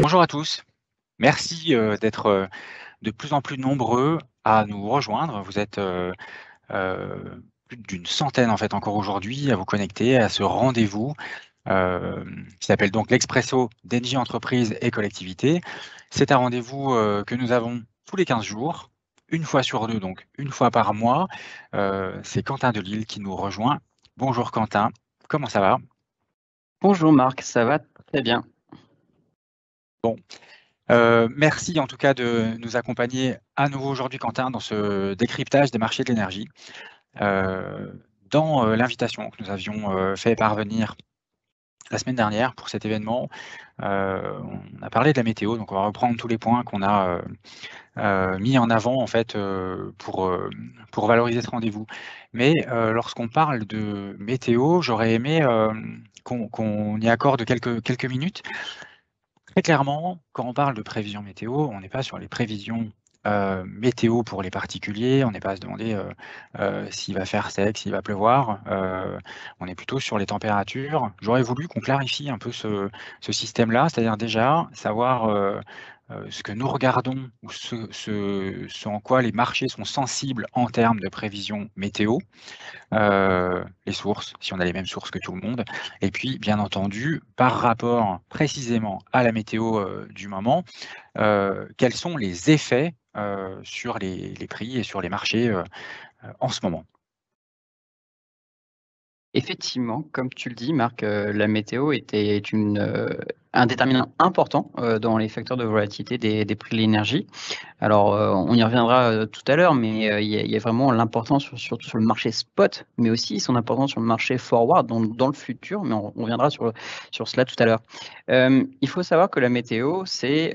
Bonjour à tous. Merci d'être de plus en plus nombreux à nous rejoindre. Vous êtes plus d'une centaine en fait encore aujourd'hui à vous connecter à ce rendez-vous qui s'appelle donc l'Expresso d'Engie Entreprise et Collectivité. C'est un rendez-vous que nous avons tous les 15 jours, une fois sur deux, donc une fois par mois. C'est Quentin Delisle qui nous rejoint. Bonjour Quentin, comment ça va? Bonjour Marc, ça va très bien. Bon. Merci en tout cas de nous accompagner à nouveau aujourd'hui, Quentin, dans ce décryptage des marchés de l'énergie. Dans l'invitation que nous avions fait parvenir la semaine dernière pour cet événement, on a parlé de la météo, donc on va reprendre tous les points qu'on a mis en avant en fait pour valoriser ce rendez-vous. Mais lorsqu'on parle de météo, j'aurais aimé qu'on y accorde quelques minutes. Très clairement, quand on parle de prévision météo, on n'est pas sur les prévisions météo pour les particuliers, on n'est pas à se demander s'il va faire sec, s'il va pleuvoir, on est plutôt sur les températures. J'aurais voulu qu'on clarifie un peu ce système-là, c'est-à-dire déjà savoir ce que nous regardons ou ce en quoi les marchés sont sensibles en termes de prévision météo. Les sources, si on a les mêmes sources que tout le monde. Et puis, bien entendu, par rapport précisément à la météo du moment, quels sont les effets sur les prix et sur les marchés en ce moment? Effectivement, comme tu le dis Marc, la météo était un déterminant important dans les facteurs de volatilité des prix de l'énergie. Alors, on y reviendra tout à l'heure, mais il y a vraiment l'importance surtout sur le marché spot, mais aussi son importance sur le marché forward dans le futur, mais on reviendra sur cela tout à l'heure. Il faut savoir que la météo, c'est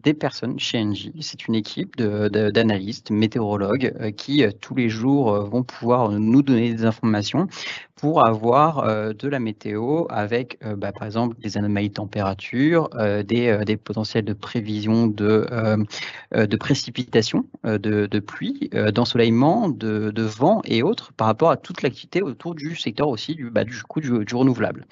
des personnes chez Engie. C'est une équipe d'analystes, météorologues qui tous les jours vont pouvoir nous donner des informations pour avoir de la météo avec, par exemple, des anomalies de température, des potentiels de prévision de précipitations, de pluie, d'ensoleillement, de vent et autres par rapport à toute l'activité autour du secteur aussi du renouvelable.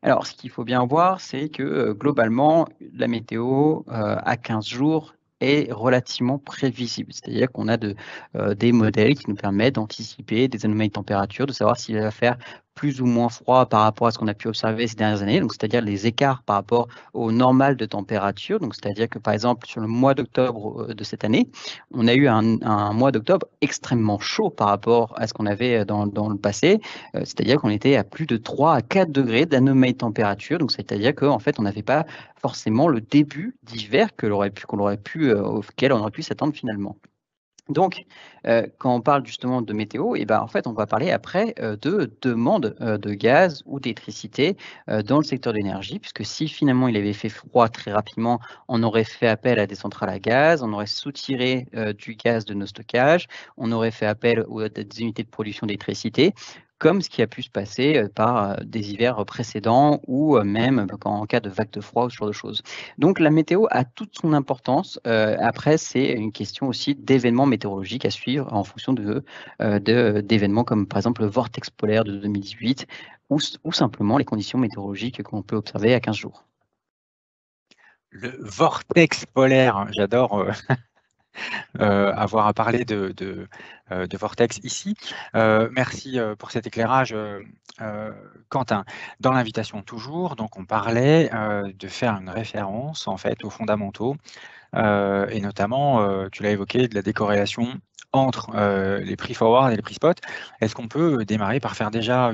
Alors, ce qu'il faut bien voir, c'est que globalement, la météo à 15 jours est relativement prévisible. C'est-à-dire qu'on a des modèles qui nous permettent d'anticiper des anomalies de température, de savoir s'il va faire plus ou moins froid par rapport à ce qu'on a pu observer ces dernières années, donc c'est-à-dire les écarts par rapport au normal de température. Donc, c'est-à-dire que par exemple, sur le mois d'octobre de cette année, on a eu un mois d'octobre extrêmement chaud par rapport à ce qu'on avait dans le passé. C'est-à-dire qu'on était à plus de 3 à 4 degrés d'anomalie de température. Donc, c'est-à-dire qu'en fait, on n'avait pas forcément le début d'hiver auquel on aurait pu s'attendre finalement. Donc, quand on parle justement de météo, en fait, on va parler après de demande de gaz ou d'électricité dans le secteur de l'énergie, puisque si finalement il avait fait froid très rapidement, on aurait fait appel à des centrales à gaz, on aurait soutiré du gaz de nos stockages, on aurait fait appel à des unités de production d'électricité, comme ce qui a pu se passer par des hivers précédents ou même en cas de vague de froid ou ce genre de choses. Donc la météo a toute son importance. Après, c'est une question aussi d'événements météorologiques à suivre en fonction d'événements comme par exemple le vortex polaire de 2018 ou simplement les conditions météorologiques qu'on peut observer à 15 jours. Le vortex polaire, j'adore avoir à parler de vortex ici. Merci pour cet éclairage, Quentin. Dans l'invitation toujours, donc on parlait de faire une référence en fait aux fondamentaux et notamment, tu l'as évoqué, de la décorrélation entre les prix forward et les prix spot. Est-ce qu'on peut démarrer par faire déjà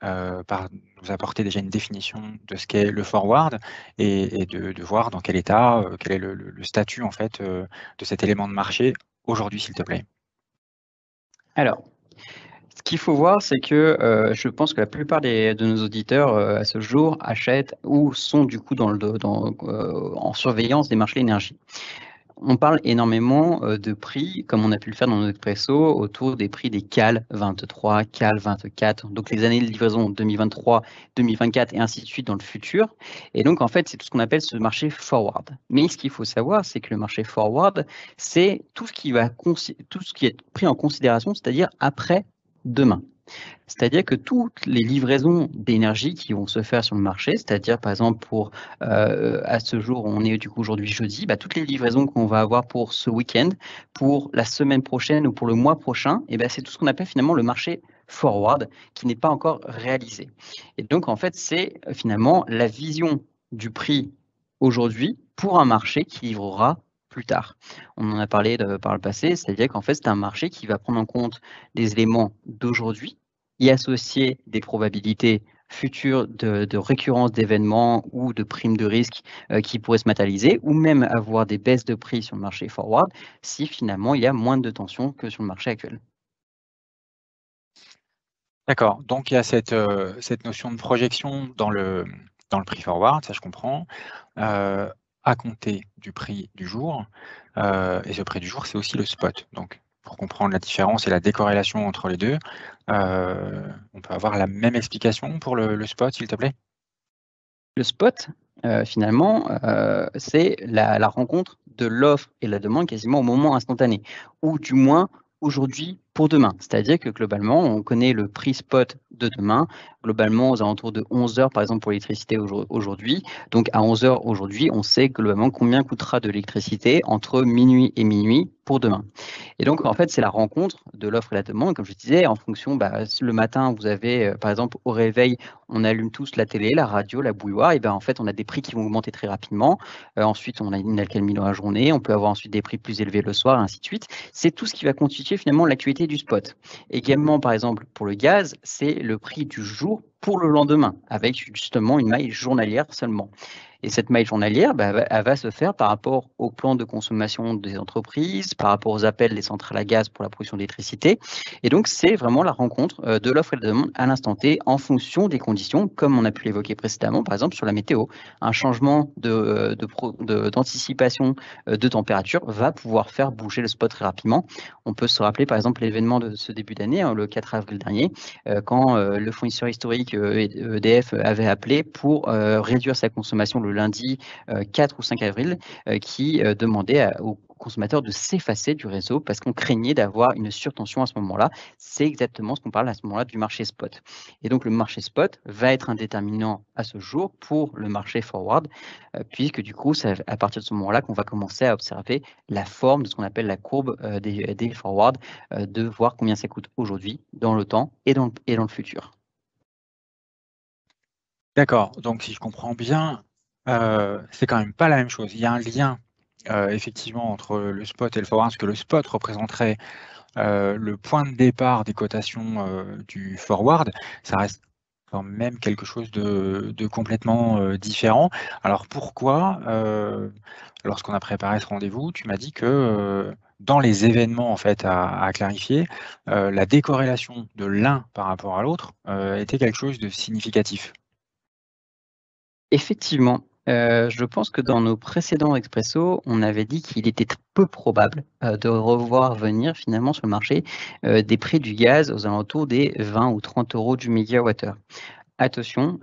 par nous apporter déjà une définition de ce qu'est le forward et de voir dans quel état, quel est le statut en fait de cet élément de marché aujourd'hui, s'il te plaît? Alors, ce qu'il faut voir, c'est que je pense que la plupart de nos auditeurs à ce jour achètent ou sont du coup en surveillance des marchés de l'énergie. On parle énormément de prix, comme on a pu le faire dans notre Expresso, autour des prix des CAL 23, CAL 24, donc les années de livraison 2023, 2024 et ainsi de suite dans le futur. Et donc, en fait, c'est tout ce qu'on appelle ce marché forward. Mais ce qu'il faut savoir, c'est que le marché forward, c'est tout ce qui est pris en considération, c'est-à-dire après demain. C'est-à-dire que toutes les livraisons d'énergie qui vont se faire sur le marché, c'est-à-dire par exemple pour à ce jour, on est du coup aujourd'hui jeudi, toutes les livraisons qu'on va avoir pour ce week-end, pour la semaine prochaine ou pour le mois prochain, c'est tout ce qu'on appelle finalement le marché forward qui n'est pas encore réalisé. Et donc en fait, c'est finalement la vision du prix aujourd'hui pour un marché qui livrera plus tard. On en a parlé par le passé, c'est-à-dire qu'en fait, c'est un marché qui va prendre en compte des éléments d'aujourd'hui, y associer des probabilités futures de récurrence d'événements ou de primes de risque qui pourraient se matérialiser, ou même avoir des baisses de prix sur le marché forward si finalement il y a moins de tensions que sur le marché actuel. D'accord, donc il y a cette notion de projection dans le prix forward, ça je comprends, à compter du prix du jour, et ce prix du jour, c'est aussi le spot. Donc pour comprendre la différence et la décorrélation entre les 2, on peut avoir la même explication pour le spot, s'il te plaît? Le spot, finalement, c'est la rencontre de l'offre et la demande quasiment au moment instantané, ou du moins aujourd'hui pour demain. C'est-à-dire que globalement, on connaît le prix spot de demain, globalement aux alentours de 11 heures, par exemple pour l'électricité aujourd'hui. Donc à 11 heures aujourd'hui, on sait globalement combien coûtera de l'électricité entre minuit et minuit pour demain. Et donc en fait, c'est la rencontre de l'offre et la demande, comme je disais, en fonction, le matin, vous avez, par exemple, au réveil, on allume tous la télé, la radio, la bouilloire, et en fait, on a des prix qui vont augmenter très rapidement. Ensuite, on a une accalmie dans la journée, on peut avoir ensuite des prix plus élevés le soir, et ainsi de suite. C'est tout ce qui va constituer finalement l'actualité du spot. Également, par exemple, pour le gaz, c'est le prix du jour pour le lendemain, avec justement une maille journalière seulement. Et cette maille journalière, elle va se faire par rapport au plan de consommation des entreprises, par rapport aux appels des centrales à gaz pour la production d'électricité. Et donc, c'est vraiment la rencontre de l'offre et de la demande à l'instant T en fonction des conditions, comme on a pu l'évoquer précédemment, par exemple sur la météo. Un changement d'anticipation de température va pouvoir faire bouger le spot très rapidement. On peut se rappeler, par exemple, l'événement de ce début d'année, le 4 avril dernier, quand le fournisseur historique EDF avait appelé pour réduire sa consommation le lundi 4 ou 5 avril, qui demandait aux consommateurs de s'effacer du réseau parce qu'on craignait d'avoir une surtension à ce moment-là. C'est exactement ce qu'on parle à ce moment-là du marché spot. Et donc le marché spot va être un déterminant à ce jour pour le marché forward, puisque du coup, c'est à partir de ce moment-là qu'on va commencer à observer la forme de ce qu'on appelle la courbe des forwards, de voir combien ça coûte aujourd'hui, dans le temps et dans le futur. D'accord, donc si je comprends bien, c'est quand même pas la même chose. Il y a un lien, effectivement entre le spot et le forward, parce que le spot représenterait, le point de départ des cotations, du forward. Ça reste quand même quelque chose de complètement, différent. Alors pourquoi, lorsqu'on a préparé ce rendez-vous, tu m'as dit que, dans les événements en fait à clarifier, la décorrélation de l'un par rapport à l'autre, était quelque chose de significatif? Effectivement, je pense que dans nos précédents expresso, on avait dit qu'il était peu probable, de revoir venir finalement sur le marché, des prix du gaz aux alentours des 20 ou 30 € du mégawattheure. Attention,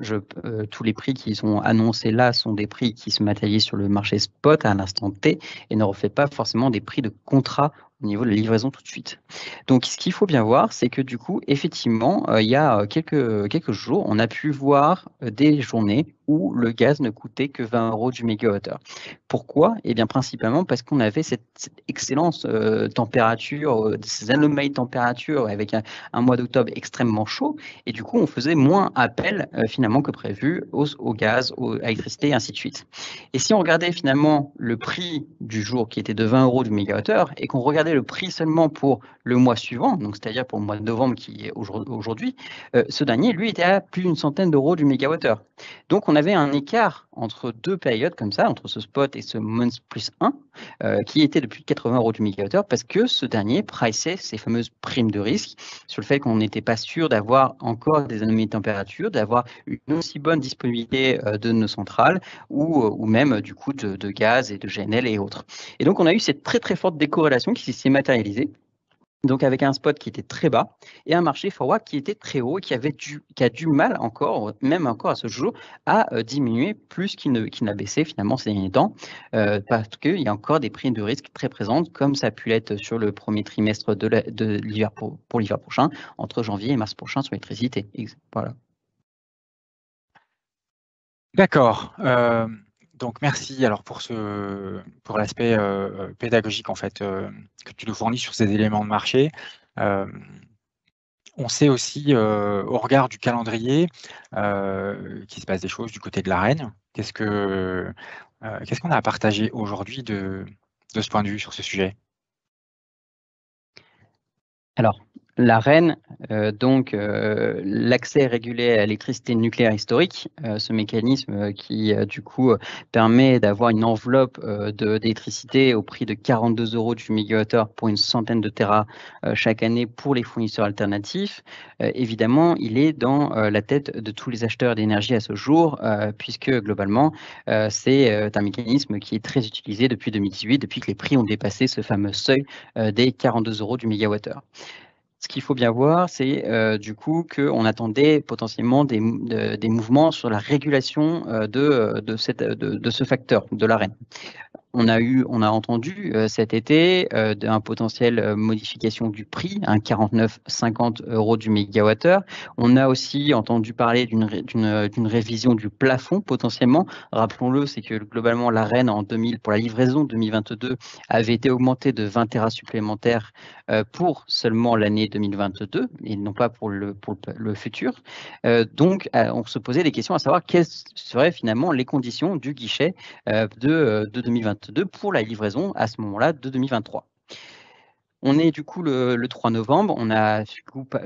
tous les prix qui sont annoncés là sont des prix qui se matérialisent sur le marché spot à l'instant T et ne reflètent pas forcément des prix de contrat au niveau de la livraison tout de suite. Donc ce qu'il faut bien voir, c'est que du coup, effectivement, il y a quelques jours, on a pu voir des journées où le gaz ne coûtait que 20 € du mégawattheure. Pourquoi? Eh bien principalement parce qu'on avait cette excellence température, ces anomalies de température avec un mois d'octobre extrêmement chaud et du coup, on faisait moins appel finalement que prévu au gaz, à l'électricité et ainsi de suite. Et si on regardait finalement le prix du jour qui était de 20 € du mégawattheure et qu'on regardait le prix seulement pour le mois suivant, donc c'est-à-dire pour le mois de novembre qui est aujourd'hui, ce dernier, lui, était à plus d'une centaine d'euros du mégawattheure. Donc on avait un écart entre deux périodes comme ça, entre ce spot et ce month plus 1, qui était de plus de 80 € du mégawattheure parce que ce dernier priçait ces fameuses primes de risque sur le fait qu'on n'était pas sûr d'avoir encore des anomalies de température, d'avoir une aussi bonne disponibilité de nos centrales ou même du coup de gaz et de GNL et autres. Et donc on a eu cette très très forte décorrélation qui s'est matérialisée Donc avec un spot qui était très bas et un marché forward qui était très haut et qui a du mal encore, même encore à ce jour, à diminuer plus qu'il n'a baissé finalement ces derniers temps, parce qu'il y a encore des primes de risque très présentes, comme ça a pu l'être sur le premier trimestre de l'hiver pour l'hiver prochain, entre janvier et mars prochain sur l'électricité. Voilà. D'accord. Donc merci alors pour l'aspect pédagogique en fait que tu nous fournis sur ces éléments de marché. On sait aussi au regard du calendrier qu'il se passe des choses du côté de l'Arenh. Qu'est-ce qu'on a à partager aujourd'hui de ce point de vue sur ce sujet? Alors, l'Arenh, l'accès régulé à l'électricité nucléaire historique, ce mécanisme qui du coup permet d'avoir une enveloppe d'électricité au prix de 42 € du mégawattheure pour une centaine de téra chaque année pour les fournisseurs alternatifs. Évidemment, il est dans la tête de tous les acheteurs d'énergie à ce jour, puisque globalement, c'est un mécanisme qui est très utilisé depuis 2018, depuis que les prix ont dépassé ce fameux seuil des 42 € du mégawattheure. Ce qu'il faut bien voir, c'est du coup qu'on attendait potentiellement des mouvements sur la régulation de ce facteur, de l'Arenh. On a entendu cet été d'un potentiel modification du prix, 49,50 € du mégawattheure. On a aussi entendu parler d'une révision du plafond potentiellement. Rappelons-le, c'est que globalement l'Arenh pour la livraison 2022 avait été augmentée de 20 téra supplémentaires pour seulement l'année 2022 et non pas pour le futur. Donc on se posait des questions à savoir quelles seraient finalement les conditions du guichet de 2022 pour la livraison à ce moment-là de 2023. On est du coup le 3 novembre, on a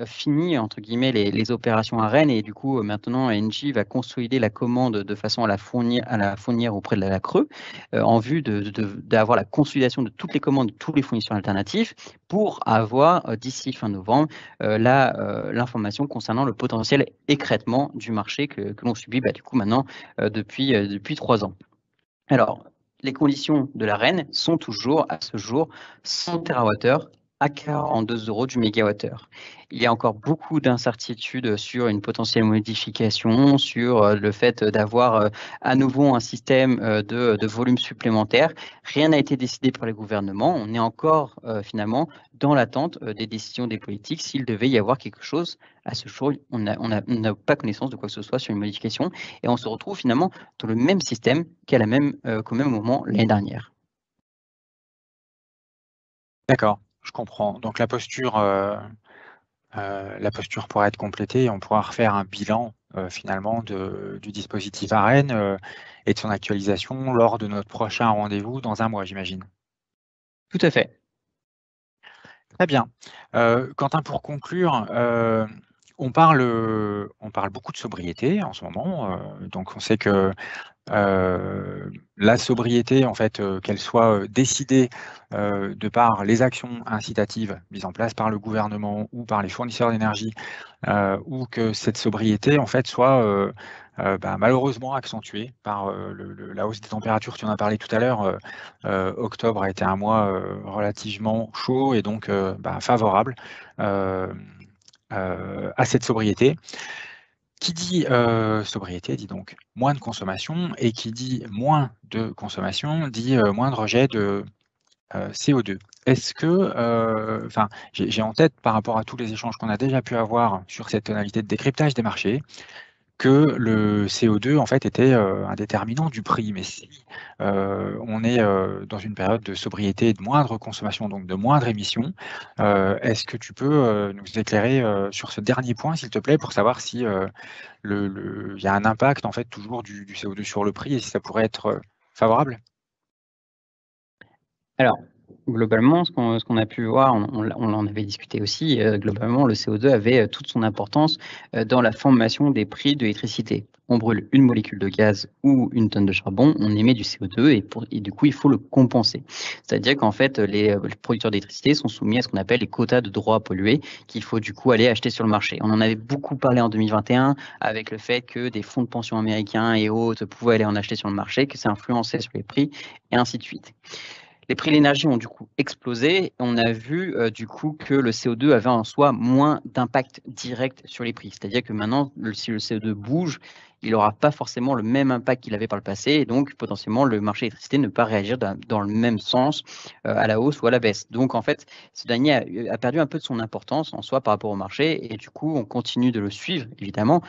fini entre guillemets les opérations à Rennes et du coup maintenant Engie va consolider la commande de façon à la fournir auprès de la CRE en vue d'avoir la consolidation de toutes les commandes de tous les fournisseurs alternatifs pour avoir d'ici fin novembre l'information concernant le potentiel écrêtement du marché que l'on subit du coup maintenant depuis 3 ans. Alors, les conditions de l'Arenh sont toujours, à ce jour, 100 TWh à 42 € du mégawattheure. Il y a encore beaucoup d'incertitudes sur une potentielle modification, sur le fait d'avoir à nouveau un système de volume supplémentaire. Rien n'a été décidé par le gouvernement. On est encore finalement dans l'attente des décisions des politiques. S'il devait y avoir quelque chose, à ce jour, on n'a pas connaissance de quoi que ce soit sur une modification. Et on se retrouve finalement dans le même système qu'au même moment l'année dernière. D'accord, je comprends. Donc la posture pourra être complétée et on pourra refaire un bilan finalement du dispositif Arenh et de son actualisation lors de notre prochain rendez-vous dans un mois, j'imagine. Tout à fait. Très bien. Quentin, pour conclure, on parle beaucoup de sobriété en ce moment. Donc on sait que la sobriété, en fait, qu'elle soit décidée de par les actions incitatives mises en place par le gouvernement ou par les fournisseurs d'énergie, ou que cette sobriété, en fait, soit malheureusement accentuée par la hausse des températures. Tu en as parlé tout à l'heure. Octobre a été un mois relativement chaud et donc favorable à cette sobriété. Qui dit sobriété dit donc moins de consommation et qui dit moins de consommation dit moins de rejet de CO2. Est-ce que, j'ai en tête par rapport à tous les échanges qu'on a déjà pu avoir sur cette tonalité de décryptage des marchés, que le CO2 en fait était un déterminant du prix. Mais si on est dans une période de sobriété et de moindre consommation, donc de moindre émission, est-ce que tu peux nous éclairer sur ce dernier point, s'il te plaît, pour savoir si il y a un impact en fait toujours du CO2 sur le prix et si ça pourrait être favorable? Alors, globalement, ce qu'on a pu voir, on en avait discuté aussi, globalement, le CO2 avait toute son importance dans la formation des prix de l'électricité. On brûle une molécule de gaz ou une tonne de charbon, on émet du CO2 et du coup, il faut le compenser. C'est-à-dire qu'en fait, les producteurs d'électricité sont soumis à ce qu'on appelle les quotas de droits à polluer qu'il faut du coup aller acheter sur le marché. On en avait beaucoup parlé en 2021 avec le fait que des fonds de pension américains et autres pouvaient aller en acheter sur le marché, que ça influençait sur les prix et ainsi de suite. Les prix de l'énergie ont du coup explosé. On a vu du coup que le CO2 avait en soi moins d'impact direct sur les prix. C'est-à-dire que maintenant, si le CO2 bouge, il n'aura pas forcément le même impact qu'il avait par le passé. Et donc, potentiellement, le marché de l'électricité ne peut pas réagir dans le même sens à la hausse ou à la baisse. Donc, en fait, ce dernier a perdu un peu de son importance en soi par rapport au marché. Et du coup, on continue de le suivre, évidemment.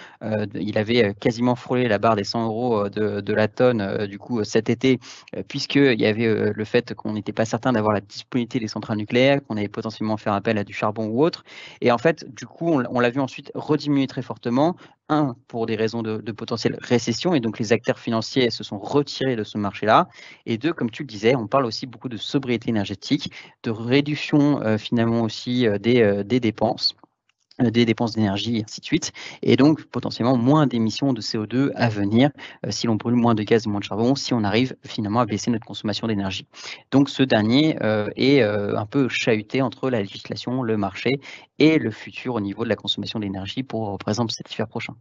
Il avait quasiment frôlé la barre des 100 euros de la tonne, du coup, cet été, puisqu'il y avait le fait qu'on n'était pas certain d'avoir la disponibilité des centrales nucléaires, qu'on allait potentiellement faire appel à du charbon ou autre. Et en fait, du coup, on l'a vu ensuite rediminuer très fortement. Un, pour des raisons de potentielle récession, et donc les acteurs financiers se sont retirés de ce marché-là. Et deux, comme tu le disais, on parle aussi beaucoup de sobriété énergétique, de réduction finalement aussi des dépenses d'énergie, et ainsi de suite, et donc potentiellement moins d'émissions de CO2 à venir si l'on brûle moins de gaz et moins de charbon, si on arrive finalement à baisser notre consommation d'énergie. Donc ce dernier est un peu chahuté entre la législation, le marché et le futur au niveau de la consommation d'énergie pour exemple cet hiver prochain.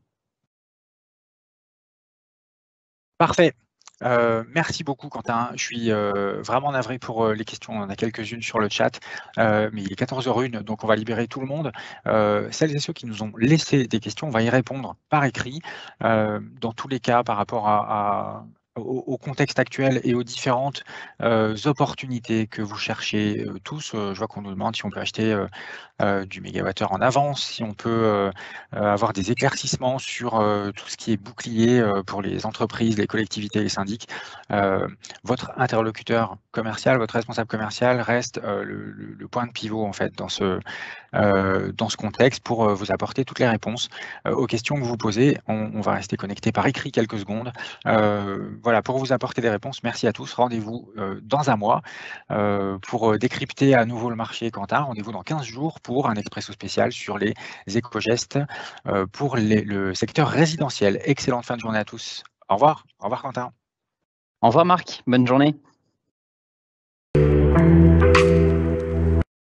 Parfait. Merci beaucoup Quentin. Je suis vraiment navré pour les questions. On en a quelques-unes sur le chat, mais il est 14h01, donc on va libérer tout le monde. Celles et ceux qui nous ont laissé des questions, on va y répondre par écrit. Dans tous les cas, par rapport au contexte actuel et aux différentes opportunités que vous cherchez tous. Je vois qu'on nous demande si on peut acheter du mégawattheure en avance, si on peut avoir des éclaircissements sur tout ce qui est bouclier pour les entreprises, les collectivités, les syndics. Votre interlocuteur commercial, votre responsable commercial reste le point de pivot en fait dans ce contexte pour vous apporter toutes les réponses aux questions que vous posez. On va rester connecté par écrit quelques secondes. Voilà, pour vous apporter des réponses. Merci à tous. Rendez-vous dans un mois pour décrypter à nouveau le marché Quentin. Rendez-vous dans 15 jours pour un expresso spécial sur les éco-gestes pour le secteur résidentiel. Excellente fin de journée à tous. Au revoir. Au revoir Quentin. Au revoir Marc, bonne journée.